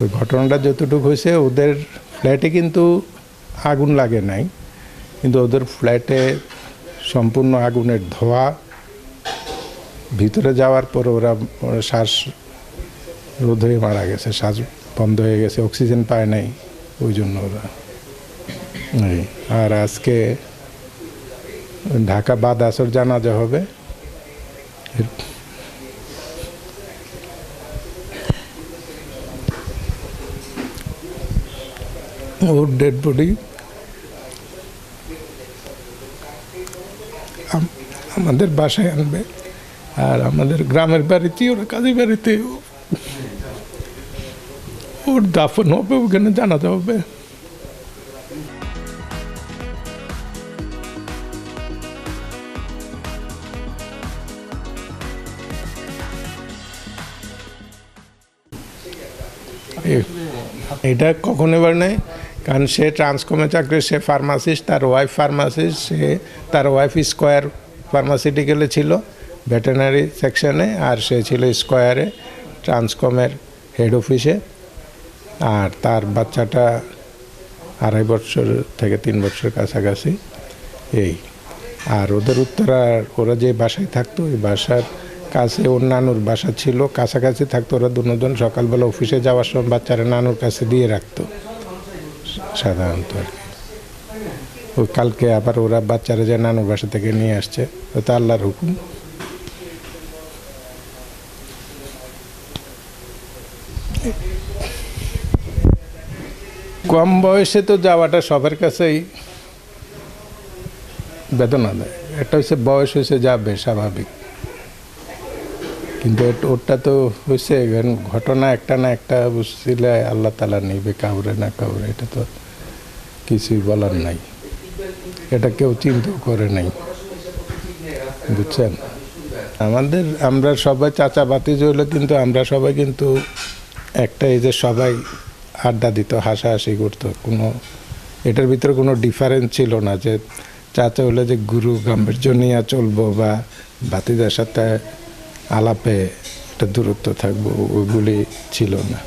ওই ঘটনাটা যতটুকু হয়েছে ওদের ফ্ল্যাটে কিন্তু আগুন লাগে নাই, কিন্তু ওদের ফ্ল্যাটে সম্পূর্ণ আগুনের ধোঁয়া। ভিতরে যাওয়ার পর ওরা শ্বাস রোধ হয়ে মারা গেছে, শ্বাস বন্ধ হয়ে গেছে, অক্সিজেন পায় নাই, ওই জন্য ওরা। আর আজকে ঢাকা বাদ আসর জানাজা হবে। ওর ডেড বডি আমাদের বাসায় আনবে, আর আমাদের গ্রামের বাড়িতে, ওরা কাজী বাড়িতে ওর দাফন হবে, ওখানে জানাজা হবে। এটা কখন এবার নেই, কারণ সে ট্রান্সকমে চাকরি, সে ফার্মাসিস্ট, তার ওয়াইফ ফার্মাসিস্ট, তার ওয়াইফ স্কোয়ার ফার্মাসিউটিক্যালে ছিল, ভেটেরিনারি সেকশনে, আর সে ছিল স্কোয়ারে ট্রান্সকমের হেড অফিসে। আর তার বাচ্চাটা 2.5 বছর থেকে 3 বছর কাছাকাছি এই। আর ওদের উত্তরার ওরা যে বাসায় থাকতো, ওই বাসার কাছে ওর নানুর বাসা ছিল, কাছাকাছি থাকতো। ওরা দুজন সকালবেলা অফিসে যাওয়ার সময় বাচ্চারা নানুর কাছে দিয়ে রাখতো সাধারণত আর কি। ওই কালকে আবার ওরা বাচ্চারা যে নানুর বাসা থেকে নিয়ে আসছে, ওটা আল্লাহর হুকুম। কম বয়সে তো যাওয়াটা সবার কাছেই বেদনা দেয়। একটা হচ্ছে বয়স হয়েছে যাবে স্বাভাবিক, কিন্তু ওটা তো হয়েছে ঘটনা একটা না একটা বুঝছিলে আল্লাহ তালা নিবে কাউরে না কাউরে, এটা তো কিছুই বলার নাই। এটা কেউ চিন্তাও করে নাই, বুঝছেন। আমরা সবাই চাচা বাতিজ হইলো, কিন্তু আমরা সবাই কিন্তু একটা এই যে সবাই আড্ডা দিত, হাসাহাসি করতো, কোনো এটার ভিতরে কোনো ডিফারেন্স ছিল না যে চাচা হলে যে গুরু গাম্ভীর্য নিয়ে চলবো বা বাতিদের সাথে আলাপে একটা দূরত্ব থাকবো, ওইগুলি ছিল না।